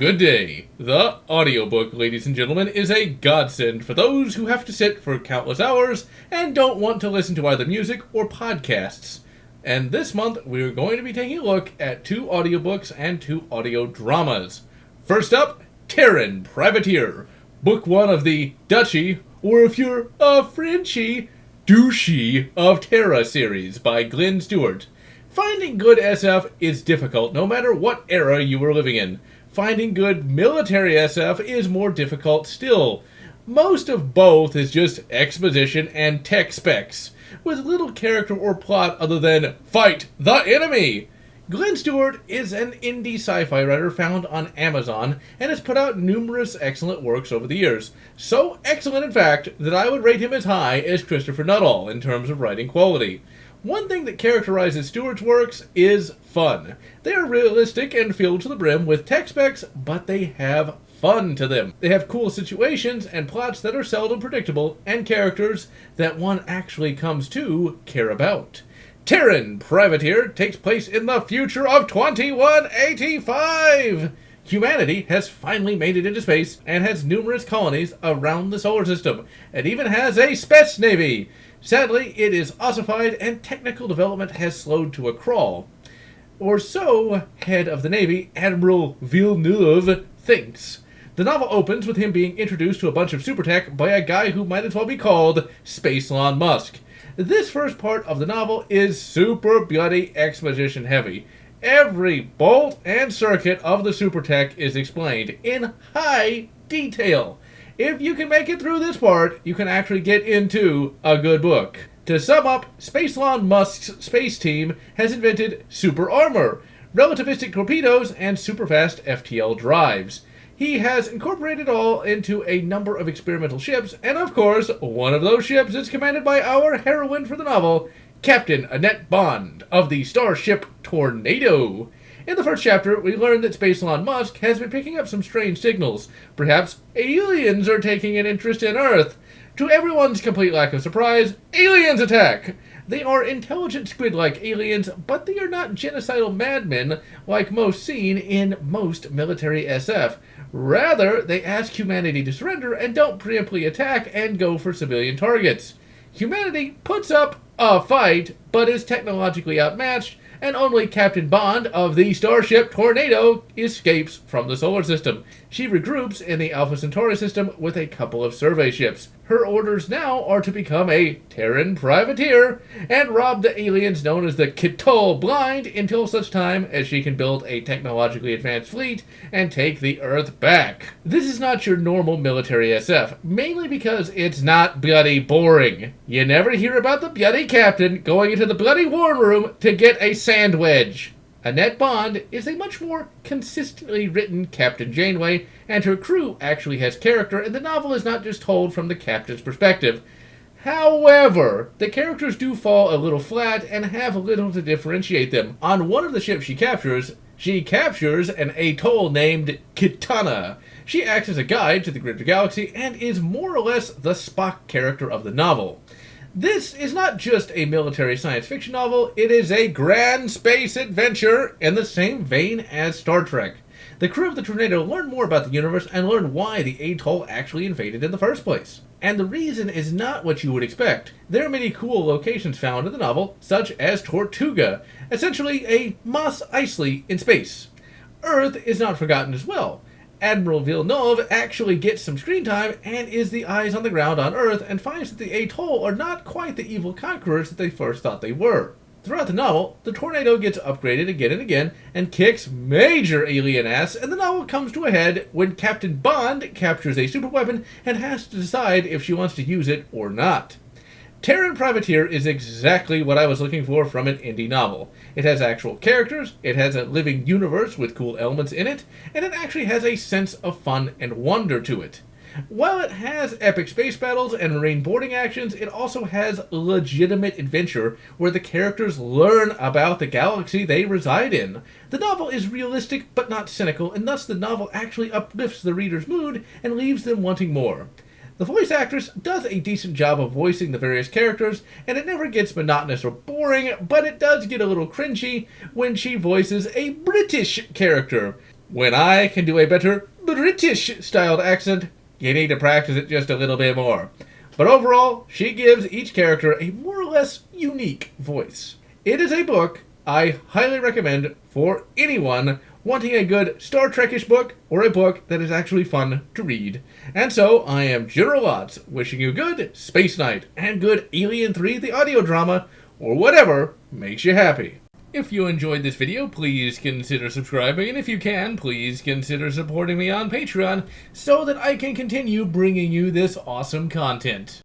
Good day. The audiobook, ladies and gentlemen, is a godsend for those who have to sit for countless hours and don't want to listen to either music or podcasts. And this month, we're going to be taking a look at two audiobooks and two audio dramas. First up, Terran Privateer, book one of the Dutchy, or if you're a Frenchy, Douchey of Terra series by Glenn Stewart. Finding good SF is difficult no matter what era you are living in. Finding good military SF is more difficult still. Most of both is just exposition and tech specs, with little character or plot other than fight the enemy. Glenn Stewart is an indie sci-fi writer found on Amazon and has put out numerous excellent works over the years. So excellent, in fact, that I would rate him as high as Christopher Nuttall in terms of writing quality. One thing that characterizes Stewart's works is fun. They are realistic and filled to the brim with tech specs, but they have fun to them. They have cool situations and plots that are seldom predictable, and characters that one actually comes to care about. Terran Privateer takes place in the future of 2185! Humanity has finally made it into space and has numerous colonies around the solar system. It even has a space navy. Sadly, it is ossified and technical development has slowed to a crawl. Or so, head of the Navy, Admiral Villeneuve, thinks. The novel opens with him being introduced to a bunch of super tech by a guy who might as well be called Space Elon Musk. This first part of the novel is super bloody exposition heavy. Every bolt and circuit of the super tech is explained in high detail. If you can make it through this part, you can actually get into a good book. To sum up, Space Elon Musk's space team has invented super armor, relativistic torpedoes, and super fast FTL drives. He has incorporated all into a number of experimental ships, and of course, one of those ships is commanded by our heroine for the novel, Captain Annette Bond of the starship Tornado. In the first chapter, we learn that Space Elon Musk has been picking up some strange signals. Perhaps aliens are taking an interest in Earth. To everyone's complete lack of surprise, aliens attack! They are intelligent squid-like aliens, but they are not genocidal madmen like most seen in most military SF. Rather, they ask humanity to surrender and don't preemptively attack and go for civilian targets. Humanity puts up a fight, but is technologically outmatched, and only Captain Bond of the starship Tornado escapes from the solar system. She regroups in the Alpha Centauri system with a couple of survey ships. Her orders now are to become a Terran Privateer and rob the aliens known as the Kitol Blind until such time as she can build a technologically advanced fleet and take the Earth back. This is not your normal military SF, mainly because it's not bloody boring. You never hear about the bloody captain going into the bloody war room to get a sand wedge. Annette Bond is a much more consistently written Captain Janeway, and her crew actually has character, and the novel is not just told from the captain's perspective. However, the characters do fall a little flat and have little to differentiate them. On one of the ships she captures an atoll named Kitana. She acts as a guide to the greater galaxy and is more or less the Spock character of the novel. This is not just a military science fiction novel, it is a grand space adventure in the same vein as Star Trek. The crew of the Tornado learn more about the universe and learn why the atoll actually invaded in the first place. And the reason is not what you would expect. There are many cool locations found in the novel, such as Tortuga, essentially a Mos Eisley in space. Earth is not forgotten as well. Admiral Villeneuve actually gets some screen time and is the eyes on the ground on Earth and finds that the atoll are not quite the evil conquerors that they first thought they were. Throughout the novel, the Tornado gets upgraded again and again and kicks major alien ass, and the novel comes to a head when Captain Bond captures a superweapon and has to decide if she wants to use it or not. Terran Privateer is exactly what I was looking for from an indie novel. It has actual characters, it has a living universe with cool elements in it, and it actually has a sense of fun and wonder to it. While it has epic space battles and marine boarding actions, it also has legitimate adventure where the characters learn about the galaxy they reside in. The novel is realistic but not cynical, and thus the novel actually uplifts the reader's mood and leaves them wanting more. The voice actress does a decent job of voicing the various characters, and it never gets monotonous or boring, but it does get a little cringy when she voices a British character. When I can do a better British-styled accent, you need to practice it just a little bit more. But overall, she gives each character a more or less unique voice. It is a book I highly recommend for anyone wanting a good Star Trek-ish book or a book that is actually fun to read. And so, I am General Lotz, wishing you good Space Night and good Alien 3 the audio drama, or whatever makes you happy. If you enjoyed this video, please consider subscribing, and if you can, please consider supporting me on Patreon so that I can continue bringing you this awesome content.